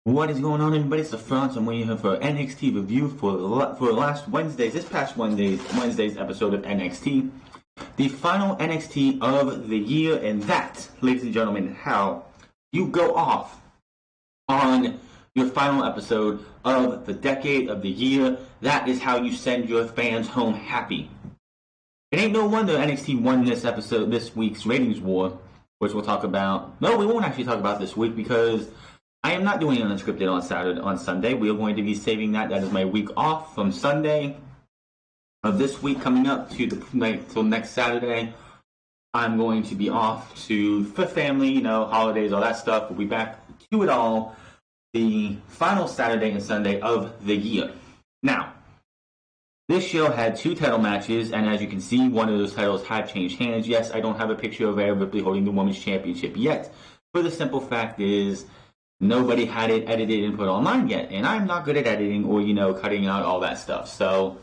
What is going on, everybody? It's the France. I'm waiting here for NXT review for last Wednesday's, this past Wednesday's episode of NXT, the final NXT of the year, and that, ladies and gentlemen, how you go off on your final episode of the decade of the year. That is how you send your fans home happy. It ain't no wonder NXT won this week's ratings war, which we'll talk about. No, we won't actually talk about this week because I am not doing it unscripted on Sunday. We are going to be saving that. That is my week off from Sunday of this week coming up till next Saturday. I'm going to be off for family, holidays, all that stuff. We'll be back to it all the final Saturday and Sunday of the year. Now, this show had two title matches, and as you can see, one of those titles have changed hands. Yes, I don't have a picture of Rhea Ripley holding the Women's Championship yet, but the simple fact is nobody had it edited and put online yet, and I'm not good at editing or, cutting out all that stuff. So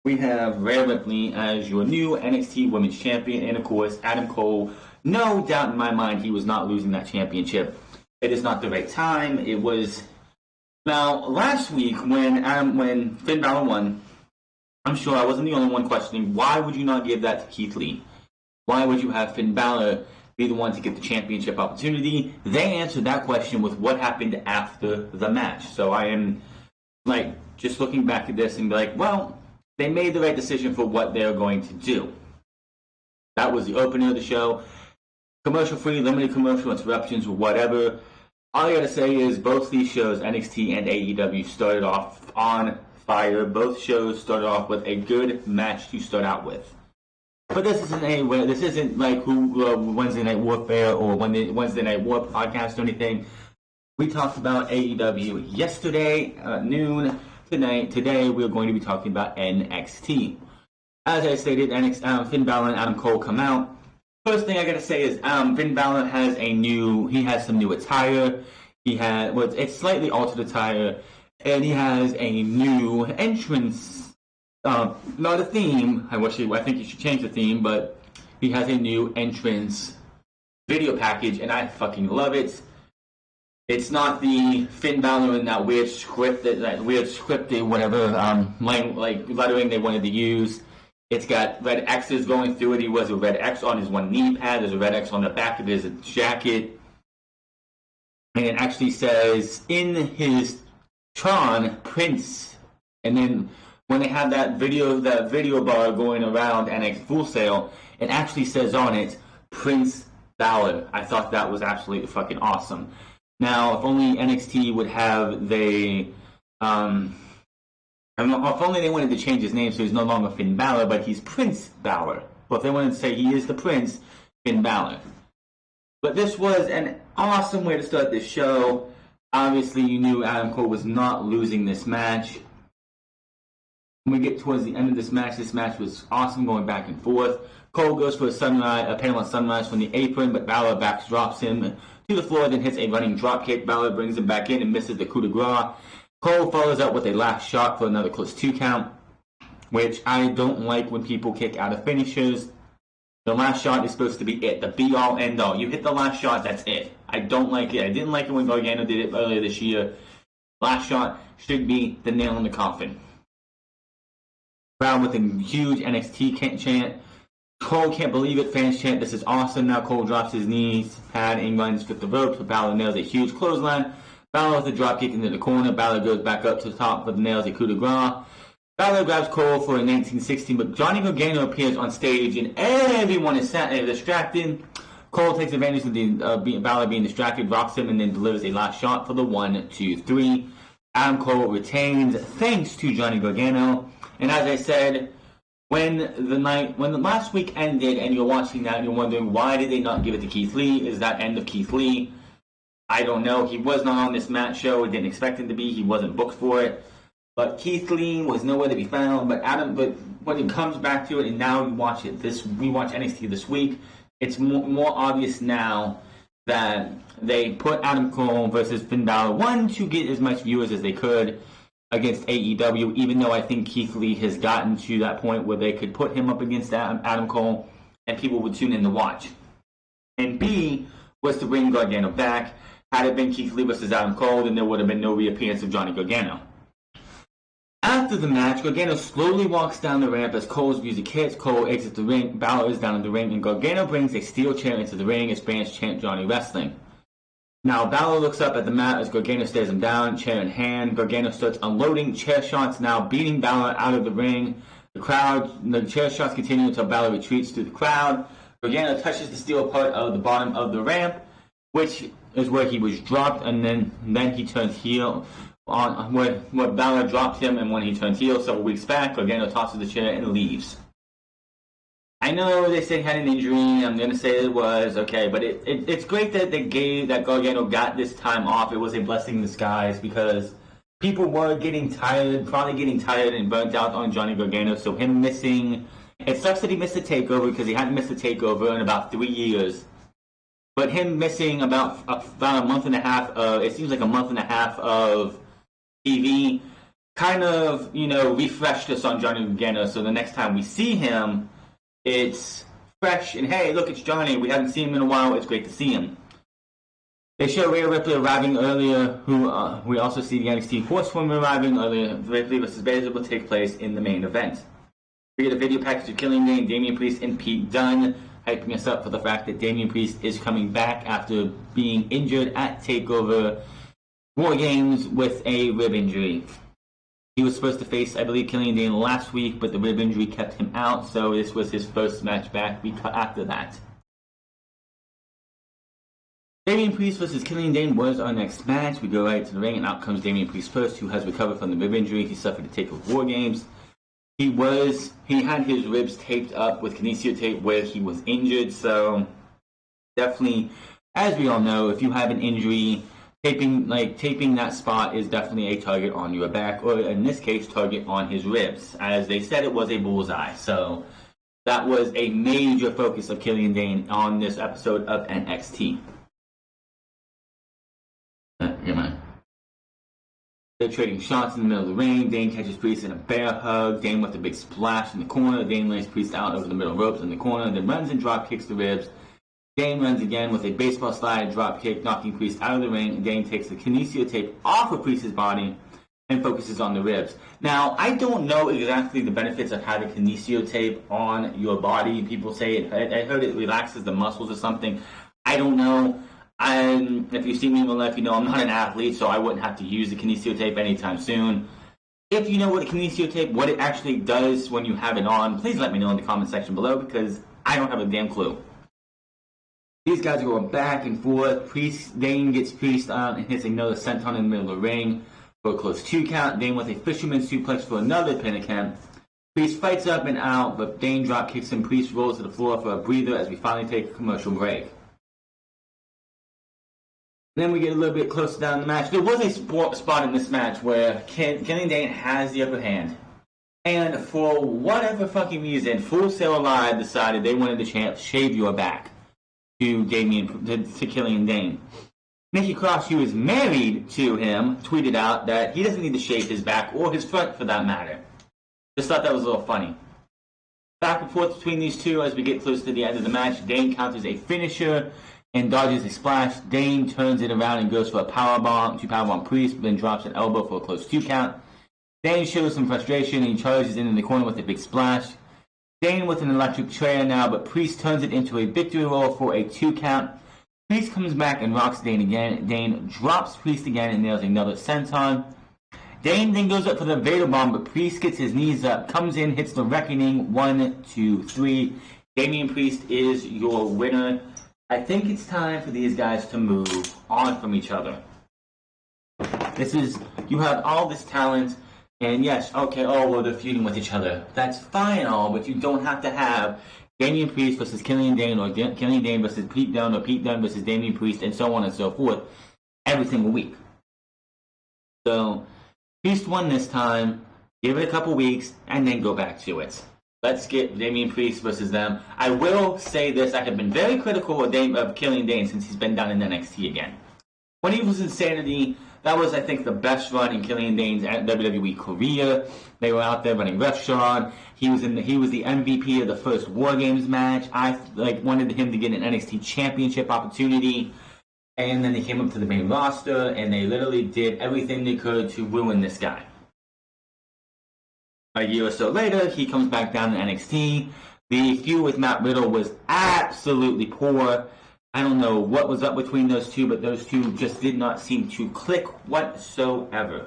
we have Rhea Ripley as your new NXT Women's Champion, and of course, Adam Cole. No doubt in my mind he was not losing that championship. It is not the right time. It was... Now, last week when Finn Balor won, I'm sure I wasn't the only one questioning, why would you not give that to Keith Lee? Why would you have Finn Balor be the one to get the championship opportunity? They answered that question with what happened after the match. So I am just looking back at this and be like, well, they made the right decision for what they're going to do. That was the opener of the show. Commercial free, limited commercial interruptions, whatever. All I gotta say is both these shows, NXT and AEW, started off on fire. Both shows started off with a good match to start out with. But this isn't like Wednesday Night Warfare or Wednesday Night War podcast or anything. We talked about AEW yesterday noon. Today we're going to be talking about NXT. As I stated, Finn Balor and Adam Cole come out. First thing I gotta say is Finn Balor has some new attire. It's slightly altered attire, and he has a new entrance. Not a theme. I think you should change the theme, but he has a new entrance video package, and I fucking love it. It's not the Finn Balor in that weird scripted whatever lettering they wanted to use. It's got red X's going through it. He was a red X on his one knee pad. There's a red X on the back of his jacket, and it actually says in his Tron Prince, and then when they have that video bar going around NXT Full Sail, it actually says on it, Prince Balor. I thought that was absolutely fucking awesome. Now, if only NXT would have if only they wanted to change his name so he's no longer Finn Balor, but he's Prince Balor. But if they wanted to say he is the Prince, Finn Balor. But this was an awesome way to start this show. Obviously, you knew Adam Cole was not losing this match. When we get towards the end of this match was awesome, going back and forth. Cole goes for a panel on sunrise from the apron, but Balor drops him to the floor, then hits a running dropkick. Balor brings him back in and misses the coup de grace. Cole follows up with a last shot for another close 2 count, which I don't like when people kick out of finishers. The last shot is supposed to be it, the be-all, end-all. You hit the last shot, that's it. I don't like it. I didn't like it when Gargano did it earlier this year. Last shot should be the nail in the coffin. Crowd with a huge NXT chant. Cole can't believe it. Fans chant, this is awesome. Now Cole drops his knees, pad, and runs with the ropes, but Balor nails a huge clothesline. Balor with a dropkick into the corner. Balor goes back up to the top with the nails a coup de grace. Balor grabs Cole for a 1916, but Johnny Gargano appears on stage and everyone is distracted. Cole takes advantage of Balor being distracted, drops him, and then delivers a last shot for the 1, 2, 3. Adam Cole retains thanks to Johnny Gargano. And as I said, when the last week ended and you're watching that and you're wondering why did they not give it to Keith Lee? Is that end of Keith Lee? I don't know. He was not on this match show. I didn't expect him to be. He wasn't booked for it. But Keith Lee was nowhere to be found. But when it comes back to it, and now we watch NXT this week, it's more obvious now that they put Adam Cole versus Finn Balor, one, to get as much viewers as they could against AEW, even though I think Keith Lee has gotten to that point where they could put him up against Adam Cole and people would tune in to watch. And B was to bring Gargano back. Had it been Keith Lee versus Adam Cole, then there would have been no reappearance of Johnny Gargano. After the match, Gargano slowly walks down the ramp as Cole's music hits. Cole exits the ring, Balor is down in the ring, and Gargano brings a steel chair into the ring as fans chant Johnny Wrestling. Now, Balor looks up at the mat as Gargano stares him down, chair in hand. Gargano starts unloading chair shots, now beating Balor out of the ring. The chair shots continue until Balor retreats through the crowd. Gargano touches the steel part of the bottom of the ramp, which is where he was dropped, and then he turns heel on where Balor dropped him, and when he turned heel several weeks back, Gargano tosses the chair and leaves. I know they said he had an injury. I'm going to say it was okay, but it's great that Gargano got this time off. It was a blessing in disguise because people were probably getting tired and burnt out on Johnny Gargano. So him missing, it sucks that he missed the takeover because he hadn't missed a takeover in about 3 years. But him missing about a month and a half it seems like a month and a half of TV kind of, refreshed us on Johnny Gargano. So the next time we see him, it's fresh and hey, look, it's Johnny. We haven't seen him in a while. It's great to see him. They show Rhea Ripley arriving earlier, who we also see the NXT Horsewoman arriving earlier. Ripley versus Baszler will take place in the main event. We get a video package of Killing Dane, Damian Priest, and Pete Dunne, hyping us up for the fact that Damian Priest is coming back after being injured at TakeOver War Games with a rib injury. He was supposed to face, I believe, Killian Dane last week, but the rib injury kept him out, so this was his first match back after that. Damian Priest versus Killian Dane was our next match. We go right to the ring, and out comes Damian Priest first, who has recovered from the rib injury he suffered at TakeOver War Games. He had his ribs taped up with kinesio tape where he was injured, so definitely, as we all know, if you have an injury, taping that spot is definitely a target on your back, or in this case, target on his ribs. As they said, it was a bullseye. So that was a major focus of Killian Dane on this episode of NXT. They're trading shots in the middle of the ring. Dane catches Priest in a bear hug. Dane with a big splash in the corner. Dane lays Priest out over the middle ropes in the corner, then runs and drop kicks the ribs. Dane runs again with a baseball slide drop kick, knocking Priest out of the ring. Dane takes the kinesio tape off of Priest's body and focuses on the ribs. Now, I don't know exactly the benefits of having kinesio tape on your body. People say I heard it relaxes the muscles or something. I don't know. If you see me in real life, you know I'm not an athlete, so I wouldn't have to use the kinesio tape anytime soon. If you know what a kinesio tape, what it actually does when you have it on, please let me know in the comment section below because I don't have a damn clue. These guys are going back and forth. Dane gets Priest on and hits another senton in the middle of the ring for a close 2 count. Dane with a fisherman suplex for another pin attempt. Priest fights up and out, but Dane drop kicks him. Priest rolls to the floor for a breather as we finally take a commercial break. Then we get a little bit closer down the match. There was a spot in this match where Killian Dane has the upper hand. And for whatever fucking reason, Full Sail Alive decided they wanted to shave your back to Killian Dane. Nikki Cross, who is married to him, tweeted out that he doesn't need to shave his back or his front for that matter. Just thought that was a little funny. Back and forth between these two as we get close to the end of the match. Dane counters a finisher and dodges a splash. Dane turns it around and goes for a powerbomb to powerbomb Priest, but then drops an elbow for a close 2 count. Dane shows some frustration and he charges in the corner with a big splash. Dane with an electric chair now, but Priest turns it into a victory roll for a 2 count. Priest comes back and rocks Dane again. Dane drops Priest again and nails another senton. Dane then goes up for the Vader Bomb, but Priest gets his knees up, comes in, hits the Reckoning. 1, 2, 3. Damian Priest is your winner. I think it's time for these guys to move on from each other. You have all this talent, and yes, okay, well, they're feuding with each other. That's fine all, but you don't have to have Damian Priest versus Killian Dane, or Killian Dane versus Pete Dunne, or Pete Dunne versus Damian Priest, and so on and so forth, every single week. So, Priest won this time, give it a couple weeks, and then go back to it. Let's get Damian Priest versus them. I will say this, I have been very critical of Killian Dane since he's been down in NXT again. When he was Insanity, that was, I think, the best run in Killian Dane's WWE career. They were out there running roughshod. He was the MVP of the first War Games match. I wanted him to get an NXT Championship opportunity. And then they came up to the main roster, and they literally did everything they could to ruin this guy. A year or so later, he comes back down to NXT. The feud with Matt Riddle was absolutely poor. I don't know what was up between those two, but those two just did not seem to click whatsoever.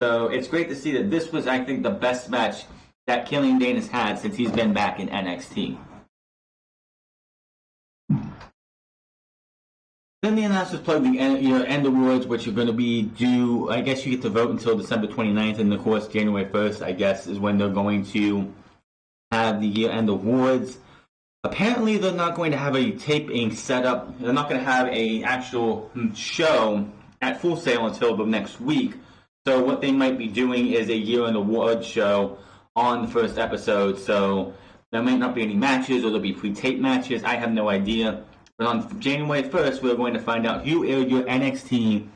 So it's great to see that this was, I think, the best match that Killian Dane has had since he's been back in NXT. Then the announcers plugged the end awards, which are going to be due, I guess you get to vote until December 29th, and of course January 1st, I guess, is when they're going to have the year-end awards. Apparently they're not going to have a taping set up, they're not going to have an actual show at Full Sail until the next week. So what they might be doing is a year-end awards show on the first episode, so there might not be any matches, or there'll be pre-tape matches, I have no idea. But on January 1st, we're going to find out who aired your NXT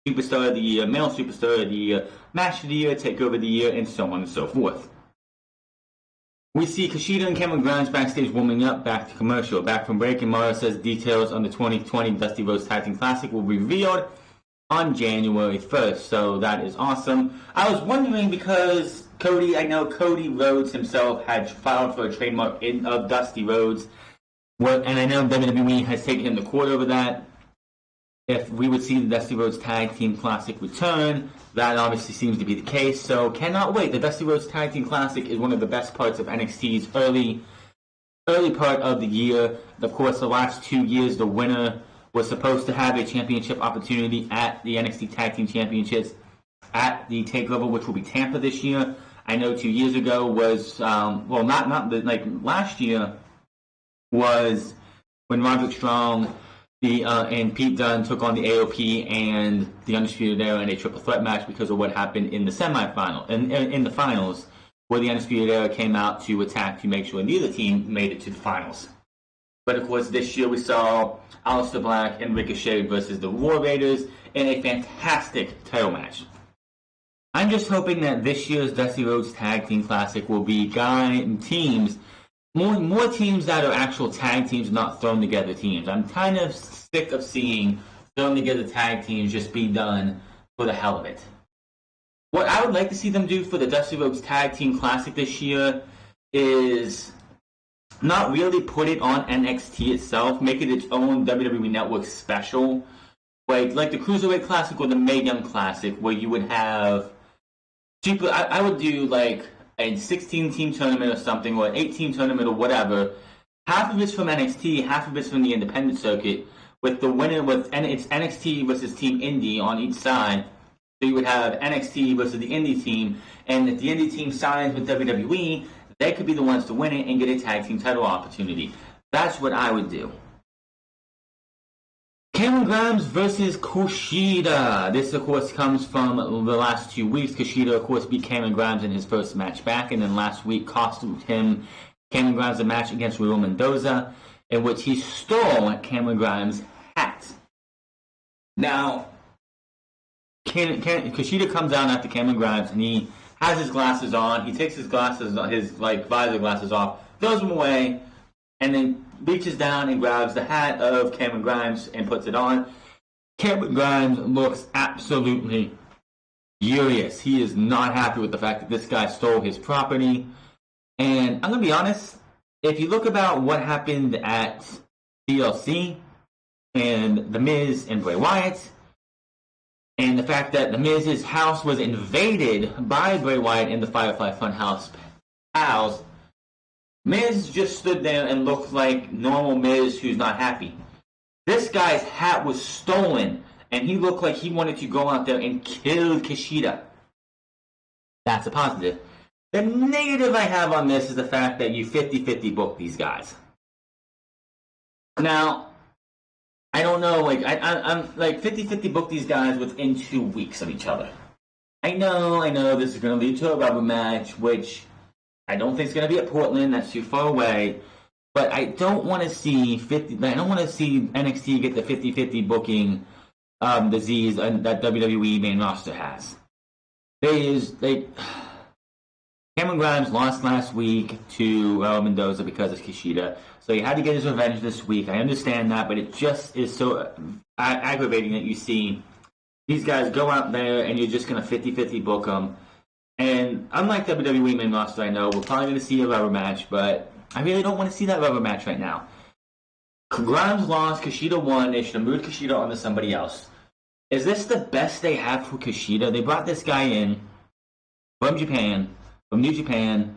Superstar of the Year, Male Superstar of the Year, Match of the Year, Takeover of the Year, and so on and so forth. We see Kushida and Cameron Grimes backstage warming up, back to commercial. Back from break, and Mara says details on the 2020 Dusty Rhodes Tag Team Classic will be revealed on January 1st, so that is awesome. I was wondering because I know Cody Rhodes himself had filed for a trademark of Dusty Rhodes. And I know WWE has taken him to court over that. If we would see the Dusty Rhodes Tag Team Classic return, that obviously seems to be the case. So cannot wait. The Dusty Rhodes Tag Team Classic is one of the best parts of NXT's early part of the year. Of course, the last 2 years, the winner was supposed to have a championship opportunity at the NXT Tag Team Championships at the TakeOver, which will be Tampa this year. I know 2 years ago was last year was when Roderick Strong and Pete Dunne took on the AOP and the Undisputed Era in a triple threat match because of what happened in the semifinal and in the finals, where the Undisputed Era came out to attack to make sure neither team made it to the finals. But of course, this year we saw Aleister Black and Ricochet versus the War Raiders in a fantastic title match. I'm just hoping that this year's Dusty Rhodes Tag Team Classic will be teams. More teams that are actual tag teams, not thrown together teams. I'm kind of sick of seeing thrown together tag teams just be done for the hell of it. What I would like to see them do for the Dusty Rhodes Tag Team Classic this year is not really put it on NXT itself, make it its own WWE Network special. Like the Cruiserweight Classic or the Mae Young Classic, where you would have I would do like a 16-team tournament or something, or an 8-team tournament or whatever. Half of it's from NXT, half of it's from the independent circuit, with the winner it's NXT versus Team Indie on each side. So you would have NXT versus the Indie team, and if the Indie team signs with WWE, they could be the ones to win it and get a tag team title opportunity. That's what I would do. Cameron Grimes versus Kushida. This, of course, comes from the last 2 weeks. Kushida, of course, beat Cameron Grimes in his first match back, and then last week cost Cameron Grimes a match against Raul Mendoza, in which he stole Cameron Grimes' hat. Now, Kushida comes out after Cameron Grimes, and he has his glasses on. He takes his visor glasses off, throws them away, and then reaches down and grabs the hat of Cameron Grimes and puts it on. Cameron Grimes looks absolutely furious. He is not happy with the fact that this guy stole his property. And I'm going to be honest, if you look about what happened at TLC and The Miz and Bray Wyatt, and the fact that The Miz's house was invaded by Bray Wyatt and the Firefly Funhouse pals, Miz just stood there and looked like normal Miz who's not happy. This guy's hat was stolen, and he looked like he wanted to go out there and kill Kushida. That's a positive. The negative I have on this is the fact that you 50-50 book these guys. Now, I don't know, I'm like 50-50 book these guys within 2 weeks of each other. I know this is going to lead to a rubber match, which I don't think it's going to be at Portland. That's too far away. But I don't want to see NXT get the 50-50 booking disease that WWE main roster has. Cameron Grimes lost last week to Mendoza because of Kushida, so he had to get his revenge this week. I understand that, but it just is so aggravating that you see these guys go out there and you're just going to 50-50 book them. And unlike WWE main roster, I know we're probably going to see a rubber match, but I really don't want to see that rubber match right now. Grimes lost, Kushida won. They should have moved Kushida onto somebody else. Is this the best they have for Kushida? They brought this guy in from Japan, from New Japan,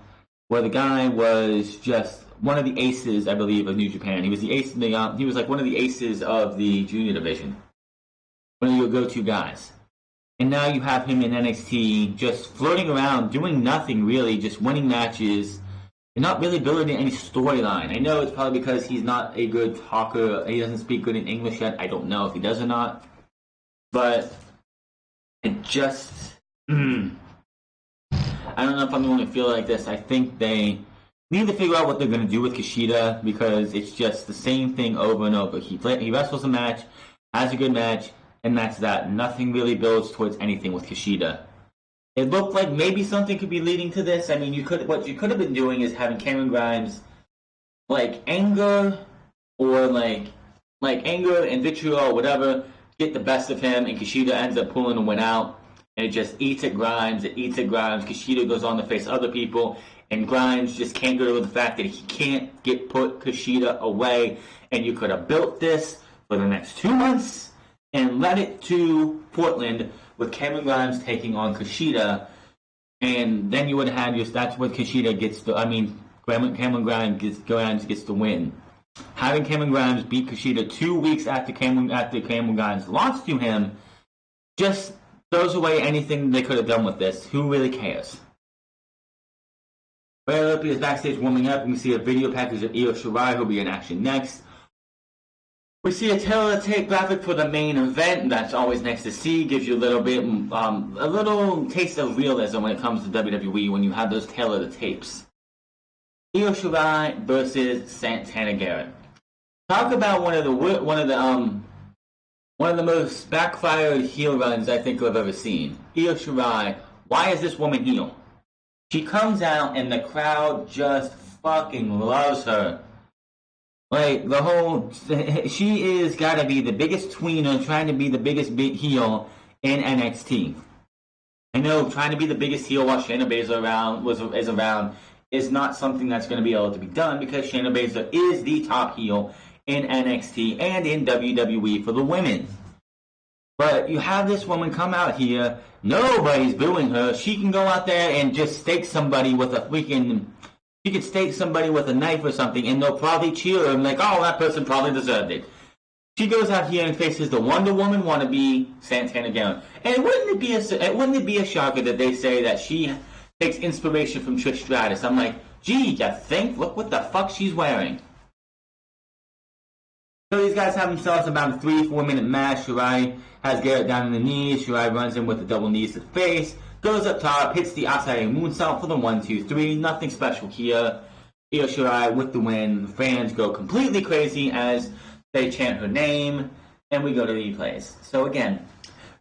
where the guy was just one of the aces, I believe, of New Japan. He was the ace. He was like one of the aces of the junior division, one of your go-to guys. And now you have him in NXT, just floating around, doing nothing really, just winning matches, and not really building any storyline. I know it's probably because he's not a good talker. He doesn't speak good in English yet. I don't know if he does or not. But it just... I don't know if I'm the one to feel like this. I think they need to figure out what they're going to do with Kushida, because it's just the same thing over and over. He wrestles a match, has a good match, and that's that. Nothing really builds towards anything with Kushida. It looked like maybe something could be leading to this. I mean, what you could have been doing is having Cameron Grimes, like, anger, or like anger and vitriol or whatever, get the best of him, and Kushida ends up pulling a win out, and it just eats at Grimes, Kushida goes on to face other people, and Grimes just can't get over the fact that he can't put Kushida away, and you could have built this for the next 2 months, and led it to Portland with Cameron Grimes taking on Kushida, and then you would have had that's what Kushida gets Cameron Grimes gets the win. Having Cameron Grimes beat Kushida 2 weeks after Cameron Grimes lost to him just throws away anything they could have done with this. Who really cares? Rhea Ripley is backstage warming up, and we see a video package of Io Shirai, who'll be in action next. We see a tape graphic for the main event. That's always nice to see. Gives you a little bit, a little taste of realism when it comes to WWE when you have those tail of the tapes. Io Shirai versus Santana Garrett. Talk about one of the most backfired heel runs I think I've ever seen. Io Shirai. Why is this woman heel? She comes out and the crowd just fucking loves her. Like, she is gotta be the biggest tweener trying to be the biggest heel in NXT. I know trying to be the biggest heel while Shayna Baszler is around is not something that's going to be able to be done, because Shayna Baszler is the top heel in NXT and in WWE for the women. But you have this woman come out here, nobody's booing her. She can go out there and just stake somebody with a she could stake somebody with a knife or something, and they'll probably cheer her and like, oh, that person probably deserved it. She goes out here and faces the Wonder Woman wannabe Santana Garrett. And wouldn't it be a shocker that they say that she takes inspiration from Trish Stratus? I'm like, gee, you think? Look what the fuck she's wearing. So these guys have themselves about a 3-4 minute match. Shirai has Garrett down on the knees. Shirai runs him with the double knees to the face. Goes up top, hits the outside moonsault for the 1-2-3. Nothing special here. Io Shirai with the win. The fans go completely crazy as they chant her name. And we go to replays. So again,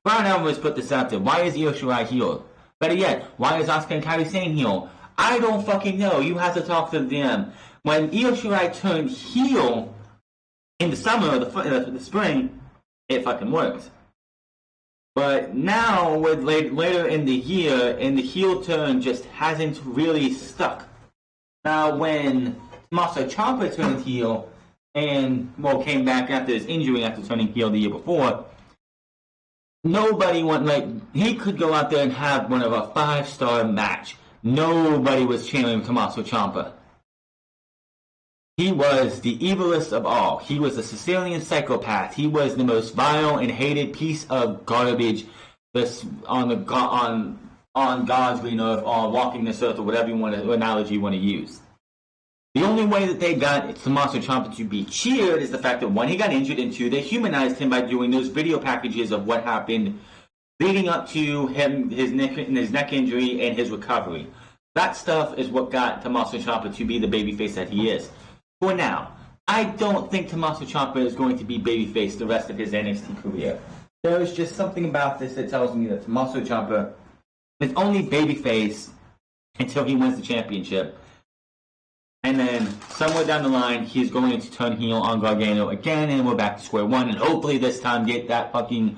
Brian Alvarez put this out there. Why is Io Shirai heel? Better yet, why is Asuka and Kairi Sane heel? I don't fucking know. You have to talk to them. When Io Shirai turned heel in the summer or the spring, it fucking worked. But now, with later in the year, and the heel turn just hasn't really stuck. Now, when Tommaso Ciampa turned heel and came back after his injury after turning heel the year before, nobody he could go out there and have one of a 5-star match. Nobody was cheering Tommaso Ciampa. He was the evilest of all. He was a Sicilian psychopath. He was the most vile and hated piece of garbage on God's green earth, or walking this earth, or whatever analogy you want to use. The only way that they got Tommaso Ciampa to be cheered is the fact that, one, he got injured, and 2, they humanized him by doing those video packages of what happened leading up to his neck injury and his recovery. That stuff is what got Tommaso Ciampa to be the babyface that he is. For now, I don't think Tommaso Ciampa is going to be babyface the rest of his NXT career. There is just something about this that tells me that Tommaso Ciampa is only babyface until he wins the championship. And then somewhere down the line, he's going to turn heel on Gargano again, and we're back to square one, and hopefully this time get that fucking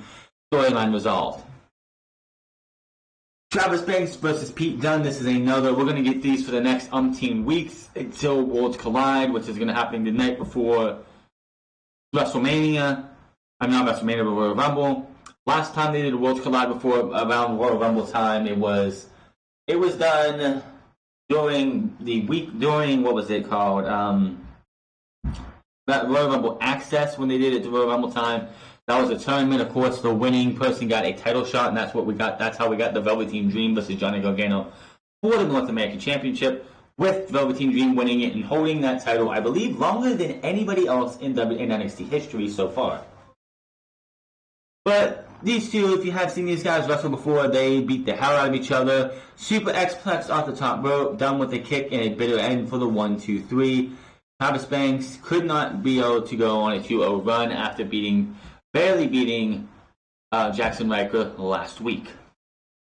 storyline resolved. Travis Banks versus Pete Dunne. This is another. We're going to get these for the next umpteen weeks until Worlds Collide, which is going to happen the night before WrestleMania. I'm not WrestleMania, but Royal Rumble. Last time they did a Worlds Collide before around Royal Rumble time, it was done during the week during what was it called? That Royal Rumble Access when they did it to Royal Rumble time. That was a tournament. Of course, the winning person got a title shot, and that's what we got. That's how we got the Velveteen Dream versus Johnny Gargano for the North American Championship, with Velveteen Dream winning it and holding that title, I believe, longer than anybody else in NXT history so far. But these two, if you have seen these guys wrestle before, they beat the hell out of each other. Super X-Plex off the top rope, done with a kick and a bitter end for the 1-2-3. Travis Banks could not be able to go on a 2-0 run after barely beating Jackson Riker last week.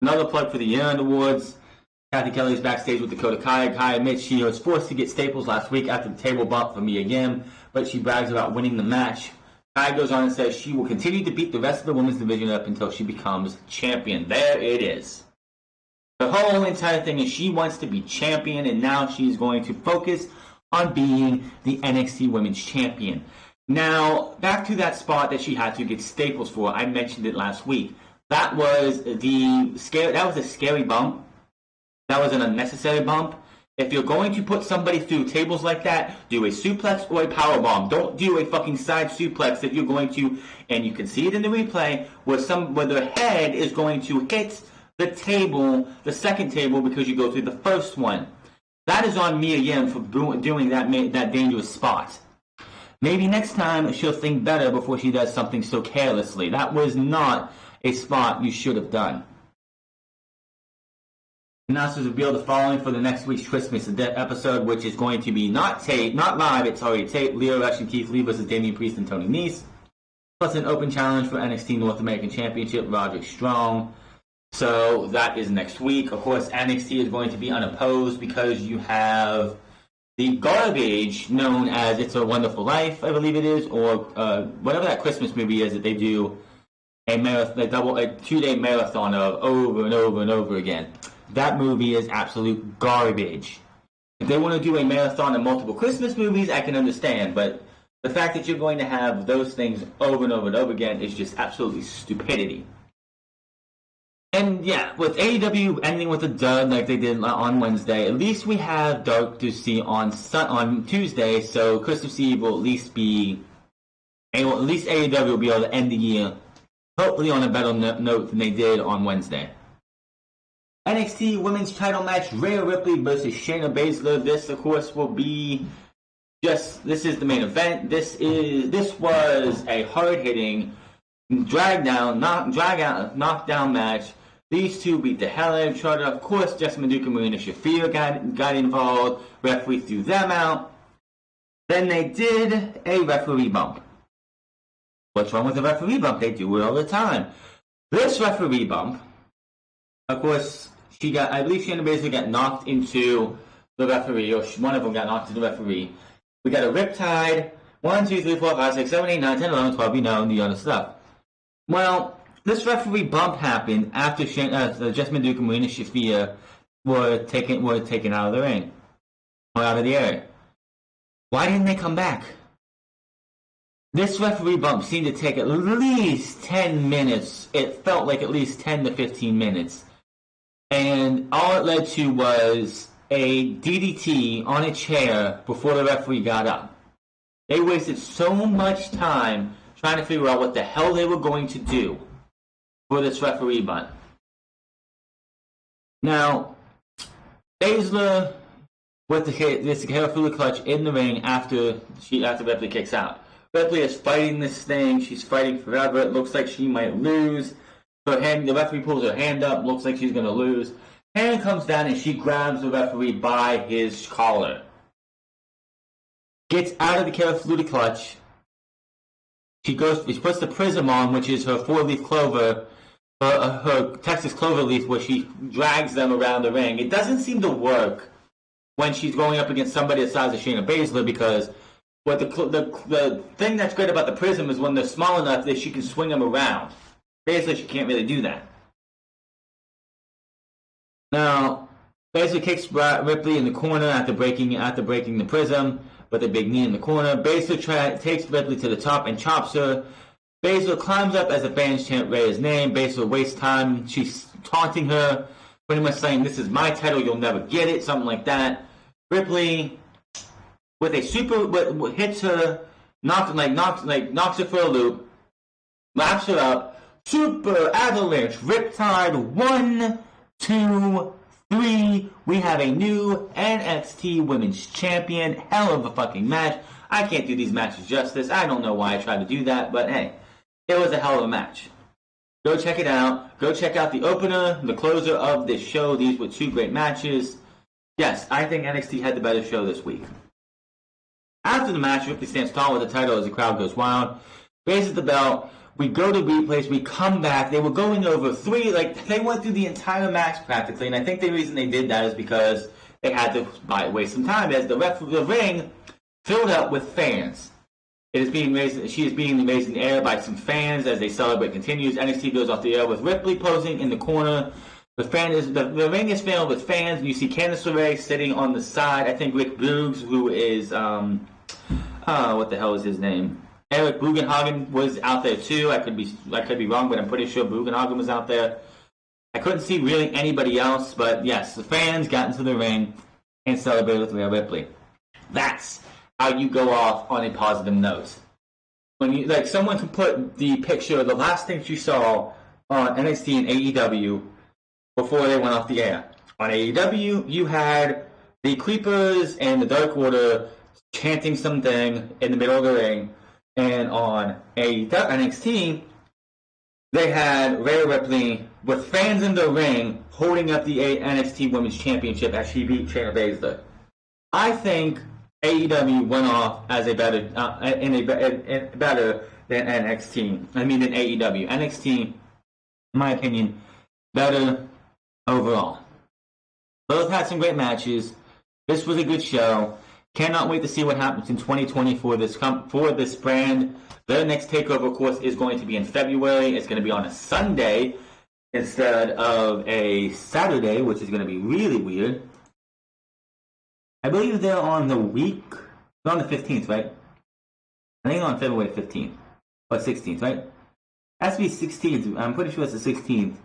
Another plug for the Year-End Awards. Kathy Kelly is backstage with Dakota Kai. Kai admits she was forced to get staples last week after the table bump for Mia Yim, but she brags about winning the match. Kai goes on and says she will continue to beat the rest of the women's division up until she becomes champion. There it is. The whole entire thing is she wants to be champion, and now she's going to focus on being the NXT Women's Champion. Now, back to that spot that she had to get staples for. I mentioned it last week. That was a scary bump. That was an unnecessary bump. If you're going to put somebody through tables like that, do a suplex or a powerbomb. Don't do a fucking side suplex if you're going to, and you can see it in the replay, where their head is going to hit the table, the second table, because you go through the first one. That is on Mia Yim for doing that dangerous spot. Maybe next time she'll think better before she does something so carelessly. That was not a spot you should have done. Announcers revealed the following for the next week's Christmas episode, which is going to be not live, it's already taped. Leo Rush and Keith Lee versus Damian Priest and Tony Nese. Plus an open challenge for NXT North American Championship, Roderick Strong. So that is next week. Of course, NXT is going to be unopposed because you have the garbage known as It's a Wonderful Life, I believe it is, or whatever that Christmas movie is that they do a 2-day marathon of over and over and over again. That movie is absolute garbage. If they want to do a marathon of multiple Christmas movies, I can understand, but the fact that you're going to have those things over and over and over again is just absolutely stupidity. And yeah, with AEW ending with a dud like they did on Wednesday, at least we have Dark to see on Tuesday, so Christmas Eve will at least AEW will be able to end the year, hopefully on a better note than they did on Wednesday. NXT Women's Title match, Rhea Ripley versus Shayna Baszler. This, of course, will be this is the main event. This was a hard-hitting, knockdown match. These two beat the hell out of each other. Of course, Jessamine Duke and Marina Shafir got involved. Referee threw them out. Then they did a referee bump. What's wrong with the referee bump? They do it all the time. This referee bump, of course, I believe Shayna Baszler got knocked into the referee, or one of them got knocked into the referee. We got a riptide, 1, 2, 3, 4, 5, 6, 7, 8, 9, 10, 11, 12, and the other stuff. Well, this referee bump happened after Jessamine Duke and Marina Shafir were taken out of the ring, or out of the area. Why didn't they come back? This referee bump seemed to take at least 10 minutes. It felt like at least 10 to 15 minutes. And all it led to was a DDT on a chair before the referee got up. They wasted so much time trying to figure out what the hell they were going to do for this referee bump. Now, Baszler with this careful clutch in the ring after Ripley kicks out. Ripley is fighting this thing. She's fighting forever. It looks like she might lose. The referee pulls her hand up. Looks like she's going to lose. Hand comes down and she grabs the referee by his collar. Gets out of the Karafuda clutch. She puts the prism on, which is her 4-leaf clover her Texas Cloverleaf, where she drags them around the ring. It doesn't seem to work when she's going up against somebody the size of Shayna Baszler, because what the thing that's great about the Prism is when they're small enough that she can swing them around. Baszler, she can't really do that. Now, Baszler kicks Ripley in the corner after breaking the Prism with a big knee in the corner. Baszler takes Ripley to the top and chops her. Baszler climbs up as the fans chant Rhea's name. Baszler wastes time. She's taunting her, pretty much saying, "This is my title, you'll never get it," something like that. Ripley, with a super, hits her, knocks her for a loop, laps her up, super avalanche, riptide, 1, 2, 3. We have a new NXT Women's Champion. Hell of a fucking match. I can't do these matches justice. I don't know why I tried to do that, but hey, it was a hell of a match. Go check it out. Go check out the opener, the closer of this show. These were two great matches. Yes, I think NXT had the better show this week. After the match, Ripley stands tall with the title as the crowd goes wild, raises the belt. We go to replays, we come back. They were going over they went through the entire match practically, and I think the reason they did that is because they had to waste some time as the ring filled up with fans. It is being raised. She is being raised in the air by some fans as they celebrate continues. NXT goes off the air with Ripley posing in the corner. The ring is filled with fans, and you see Candice LeRae sitting on the side. I think Rick Boogs, who is what the hell is his name? Eric Bugenhagen was out there too. I could be wrong, but I'm pretty sure Bugenhagen was out there. I couldn't see really anybody else, but yes, the fans got into the ring and celebrated with Rhea Ripley. That's how you go off on a positive note. When you someone can put the picture, the last thing you saw on NXT and AEW before they went off the air. On AEW, you had the Creepers and the Dark Order chanting something in the middle of the ring, and on NXT, they had Rhea Ripley with fans in the ring holding up the NXT Women's Championship as she beat Shayna Baszler. I think AEW went off as better than NXT. I mean, than AEW. NXT, in my opinion, better overall. Both had some great matches. This was a good show. Cannot wait to see what happens in 2020 for this brand. Their next takeover, of course, is going to be in February. It's going to be on a Sunday instead of a Saturday, which is going to be really weird. I believe they're on the 15th, right? I think on February 15th. Or 16th, right? It has to be 16th. I'm pretty sure it's the 16th.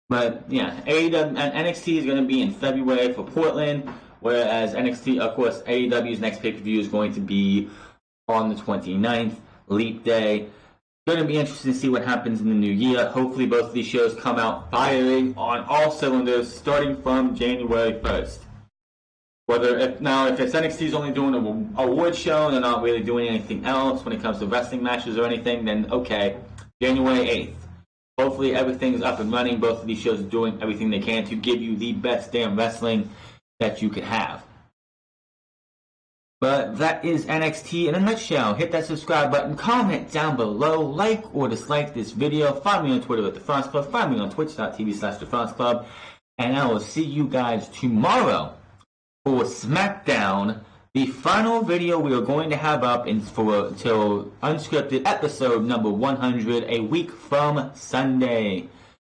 But yeah, AEW and NXT is going to be in February for Portland, whereas NXT, of course, AEW's next pay-per-view is going to be on the 29th, Leap Day. Going to be interesting to see what happens in the new year. Hopefully both of these shows come out firing on all cylinders starting from January 1st. If it's NXT's only doing an award show and they're not really doing anything else when it comes to wrestling matches or anything, then okay, January 8th. Hopefully everything's up and running. Both of these shows are doing everything they can to give you the best damn wrestling that you could have. But that is NXT in a nutshell. Hit that subscribe button, comment down below, like or dislike this video. Find me on Twitter at The France Club. Find me on twitch.tv/The France Club. And I will see you guys tomorrow for SmackDown. The final video we are going to have up until unscripted episode number 100, a week from Sunday.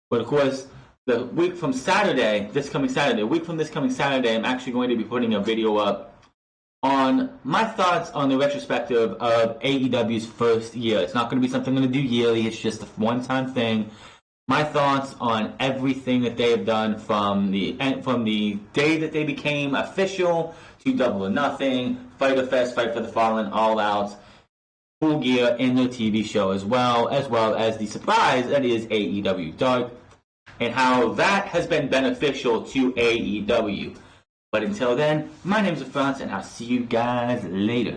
But of course, the week from Saturday, a week from this coming Saturday, I'm actually going to be putting a video up on my thoughts on the retrospective of AEW's first year. It's not going to be something I'm going to do yearly. It's just a one-time thing. My thoughts on everything that they have done from the day that they became official to Double or Nothing, Fyter Fest, Fight for the Fallen, All Out, Full Gear, and their TV show as well as the surprise that is AEW Dark, and how that has been beneficial to AEW. But until then, my name's France, and I'll see you guys later.